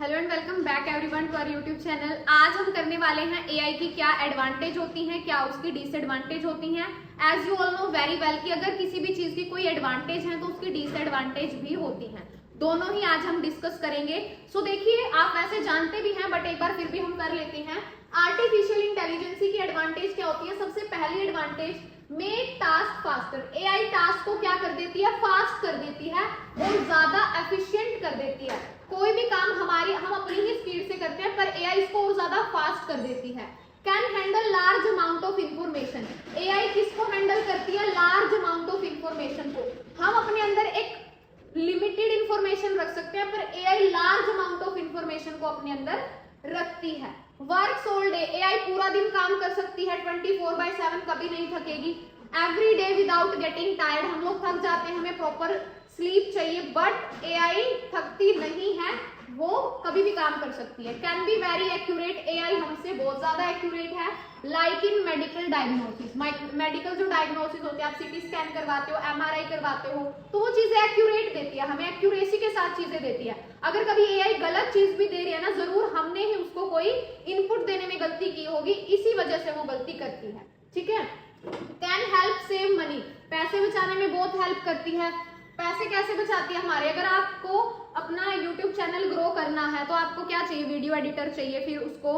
Hello and welcome back everyone to our YouTube channel. आज हम करने वाले हैं एआई की क्या एडवांटेज होती हैं, क्या उसकी डिसएडवांटेज होती हैं। As you all know very well कि अगर किसी भी चीज की कोई एडवांटेज है तो उसकी डिसएडवांटेज भी होती हैं। दोनों ही आज हम डिस्कस करेंगे। सो देखिए, आप वैसे जानते भी हैं बट एक बार फिर भी हम कर लेते हैं। आर्टिफिशियल इंटेलिजेंसी की एडवांटेज क्या होती है? सबसे पहली advantage, make task faster. AI task को क्या कर देती है? फास्ट कर देती है और ज्यादा एफिशिएंट कर देती है। कोई भी काम हम अपनी ही स्पीड से करते हैं पर एआई इसको और ज्यादा फास्ट कर देती है। Can handle large amount of information. AI किसको हैंडल करती है? लार्ज अमाउंट ऑफ इंफॉर्मेशन को। हम अपने अंदर एक लिमिटेड इंफॉर्मेशन रख सकते हैं पर AI large amount of information को अपने अंदर रखती है। वर्क ऑल डे, एआई पूरा दिन काम कर सकती है 24/7, कभी नहीं थकेगी। Every day without getting tired, हम लोग थक जाते हैं, हमें प्रॉपर स्लीप चाहिए बट एआई थकती नहीं है, वो कभी भी काम कर सकती है। Can be very accurate, AI हमसे बहुत ज्यादा एक्यूरेट है। Like in medical diagnosis, medical जो डायग्नोसिस होते हैं, आप सीटी स्कैन करवाते हो, एमआरआई करवाते हो, तो वो चीजें एक्यूरेट देती है, हमें एक्यूरेसी के साथ चीजें देती है। अगर कभी एआई गलत चीज भी दे रही है ना, जरूर हमने ही उसको कोई इनपुट देने में गलती की होगी, इसी वजह से वो गलती करती है। ठीक है। कैन हेल्प सेव मनी, पैसे बचाने में बहुत हेल्प करती है। पैसे कैसे बचाती है हमारे? अगर आपको अपना YouTube चैनल ग्रो करना है तो आपको क्या चाहिए? वीडियो एडिटर चाहिए, फिर उसको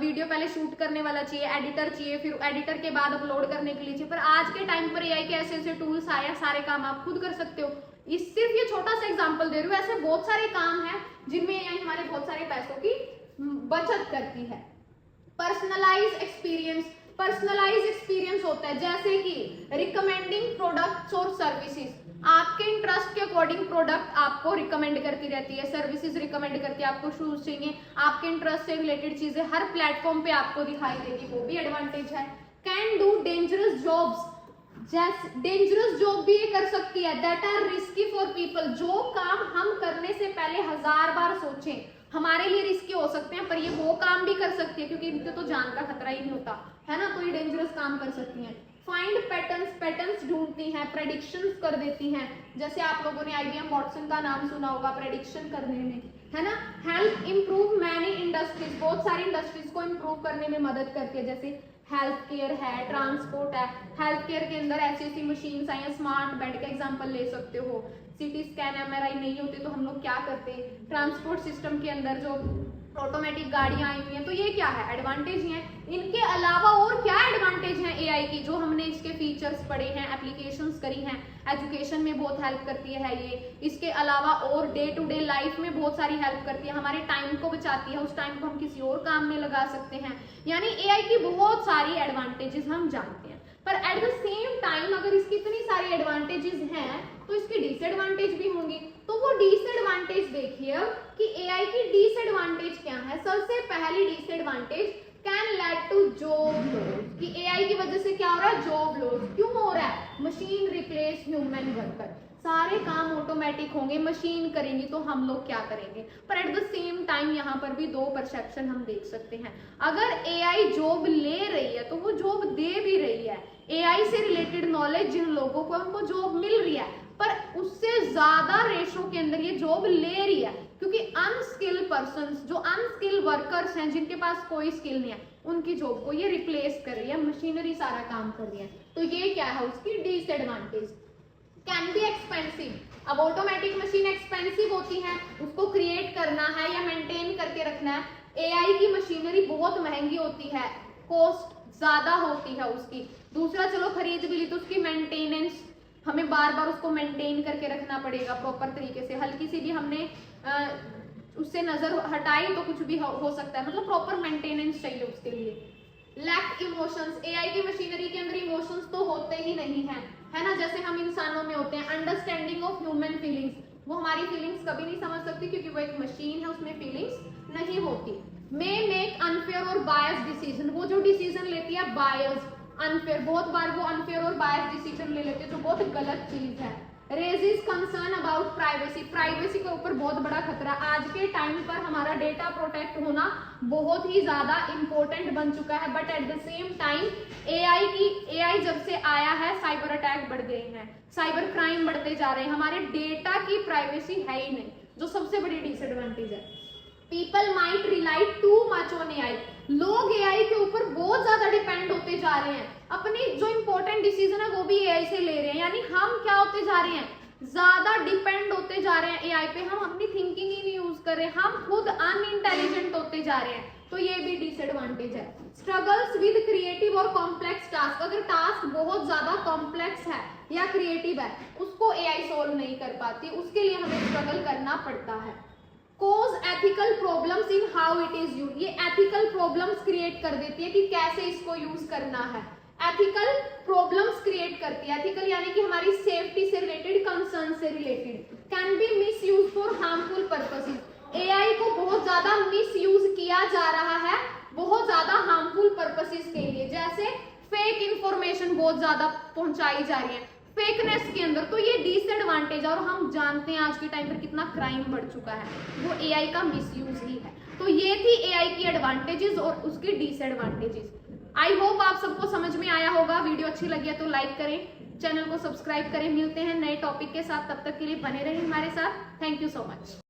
वीडियो पहले शूट करने वाला चाहिए, एडिटर चाहिए, फिर एडिटर के बाद अपलोड करने के लिए चाहिए। पर आज के टाइम पर एआई के ऐसे ऐसे टूल्स आए, सारे काम आप खुद कर सकते हो। इस सिर्फ ये छोटा सा एग्जांपल दे रही हूँ, ऐसे बहुत सारे काम हैं जिनमें एआई हमारे बहुत सारे पैसों की बचत करती है। पर्सनलाइज एक्सपीरियंस, पर्सनलाइज एक्सपीरियंस होता है जैसे कि रिकमेंडिंग प्रोडक्ट्स और सर्विसेज। आपके इंटरेस्ट के अकॉर्डिंग प्रोडक्ट आपको रिकमेंड करती रहती है, सर्विसेज रिकमेंड करती है। आपको शूज चाहिए, आपके इंटरेस्ट से रिलेटेड चीजें हर प्लेटफॉर्म पे आपको दिखाई देगी, वो भी एडवांटेज है। कैन डू डेंजरस जॉब्स, जैसे डेंजरस जॉब भी ये कर सकती है, that are risky for people. जो काम हम करने से पहले 1000 बार सोचें, हमारे लिए रिस्की हो सकते हैं, पर ये वो काम भी कर सकती है क्योंकि इनके तो जान का खतरा ही नहीं होता है ना, तो ये डेंजरस काम कर सकती हैं। फाइंड पैटर्न्स, पैटर्न्स ढूंढती हैं, प्रेडिक्शंस कर देती हैं। जैसे आप लोगों ने आईबीएम वॉटसन का नाम सुना होगा प्रेडिक्शन करने में, है ना। हेल्प इंप्रूव मैनी इंडस्ट्रीज, बहुत सारी इंडस्ट्रीज को इंप्रूव करने में मदद करती है। जैसे हेल्थ केयर है, ट्रांसपोर्ट है। हेल्थ केयर के अंदर ऐसी ऐसी मशीन्स आई हैं, स्मार्ट बेड का एग्जांपल ले सकते हो। सीटी स्कैन एमआरआई नहीं होते तो हम लोग क्या करते हैं? ट्रांसपोर्ट सिस्टम के अंदर जो ऑटोमेटिक गाड़ियां आई हुई हैं, तो ये क्या है? एडवांटेज ही है। इनके अलावा और क्या एडवांटेज हैं एआई की, जो हमने इसके फीचर्स पढ़े हैं, एप्लीकेशंस करी हैं, एजुकेशन में बहुत हेल्प करती है ये। इसके अलावा और डे टू डे लाइफ में बहुत सारी हेल्प करती है, हमारे टाइम को बचाती है, उस टाइम को हम किसी और काम में लगा सकते हैं। यानी एआई की बहुत सारी एडवांटेजेस हम जानते हैं। पर एट द सेम टाइम अगर इसकी इतनी सारी एडवांटेजेस हैं तो इसकी डिसएडवांटेज भी होंगी। तो वो डिसएडवांटेज देखिए कि एआई की डिसएडवांटेज क्या है। सबसे पहली disadvantage, can lead to job loss, कि एआई की वजह से क्या हो रहा है? Job loss. क्यों हो रहा है? मशीन रिप्लेस ह्यूमन वर्कर, सारे काम ऑटोमेटिक होंगे, मशीन करेंगी तो हम लोग क्या करेंगे? पर एट द सेम टाइम यहाँ पर भी दो परसेप्शन हम देख सकते हैं। अगर एआई जॉब ले रही है तो वो जॉब दे भी रही है। एआई से रिलेटेड नॉलेज जिन लोगों को, उनको जॉब मिल रही है, पर उससे ज्यादा रेशो के अंदर ये जॉब ले रही है क्योंकि अनस्किल पर्संस, जो अनस्किल वर्कर्स हैं, जिनके पास कोई स्किल नहीं है, उनकी जॉब को ये रिप्लेस कर रही है, मशीनरी सारा काम कर रही है। तो ये क्या है उसकी डिसएडवांटेज। कैन बी एक्सपेंसिव, अब ऑटोमेटिक मशीन एक्सपेंसिव होती है, उसको क्रिएट करना है या मेंटेन करके रखना है। एआई की मशीनरी बहुत महंगी होती है, कॉस्ट ज्यादा होती है उसकी। दूसरा, चलो खरीद भी ली तो उसकी मेंटेनेंस, हमें बार बार उसको मेंटेन करके रखना पड़ेगा प्रॉपर तरीके से। हल्की सी भी हमने उससे नजर हटाई तो कुछ भी हो सकता है, मतलब प्रॉपर मेंटेनेंस चाहिए उसके लिए। लैक इमोशंस, एआई की मशीनरी के अंदर इमोशंस तो होते ही नहीं है ना, जैसे हम इंसानों में होते हैं। अंडरस्टैंडिंग ऑफ ह्यूमन फीलिंग्स, वो हमारी फीलिंग्स कभी नहीं समझ सकती क्योंकि वो एक मशीन है, उसमें फीलिंग्स नहीं होती। मे मेक अनफेयर और बायस डिसीजन, वो जो डिसीजन लेती है बायस, अनफेयर, बहुत बार वो अनफेयर और बायस डिसीजन ले लेते हैं जो बहुत गलत चीज है। रेजिस कंसर्न अबाउट प्राइवेसी, प्राइवेसी के ऊपर बहुत बड़ा खतरा। आज के टाइम पर हमारा डेटा प्रोटेक्ट होना बहुत ही ज्यादा इंपॉर्टेंट बन चुका है, but at the same time AI जब से आया है साइबर अटैक बढ़ गए हैं, साइबर क्राइम बढ़ते जा रहे हैं, हमारे डेटा की प्राइवेसी है ही नहीं, जो सबसे बड़ी डिसएडवांटेज है। People might rely too much on AI, लोग एआई के ऊपर बहुत ज्यादा डिपेंड होते जा रहे हैं, अपनी जो इंपॉर्टेंट डिसीजन है वो भी एआई से ले रहे हैं, यानी हम क्या होते जा रहे हैं, ज्यादा डिपेंड होते जा रहे हैं एआई पे, हम अपनी थिंकिंग ही नहीं यूज कर रहे, हम खुद अनइंटेलिजेंट होते जा रहे हैं, तो ये भी डिसएडवांटेज है। स्ट्रगल्स विद क्रिएटिव और कॉम्प्लेक्स टास्क, अगर टास्क बहुत ज्यादा कॉम्प्लेक्स है या क्रिएटिव है उसको एआई सोल्व नहीं कर पाती, उसके लिए हमें स्ट्रगल करना पड़ता है। Cause ethical problems in how it is use, ये एथिकल प्रॉब्लम्स क्रिएट कर देती है कि कैसे इसको यूज करना है, एथिकल प्रॉब्लम्स क्रिएट करती है, एथिकल यानी कि हमारी सेफ्टी से रिलेटेड, कंसर्न से related. Can be miss use for harmful purposes, AI को बहुत ज्यादा मिस यूज किया जा रहा है बहुत ज्यादा हार्मफुल पर्पसेस के लिए, जैसे फेक इंफॉर्मेशन बहुत ज्यादा पहुंचाई जा रही है फेकनेस के अंदर, तो ये डिसएडवांटेज है, और हम जानते हैं आज के टाइम पर कितना क्राइम बढ़ चुका है, वो एआई का मिसयूज ही है। तो ये थी एआई की एडवांटेजेस और उसकी डिसएडवांटेजेस। आई होप आप सबको समझ में आया होगा, वीडियो अच्छी लगी है तो लाइक करें, चैनल को सब्सक्राइब करें, मिलते हैं नए टॉपिक के साथ, तब तक के लिए बने रहें हमारे साथ। Thank you so much.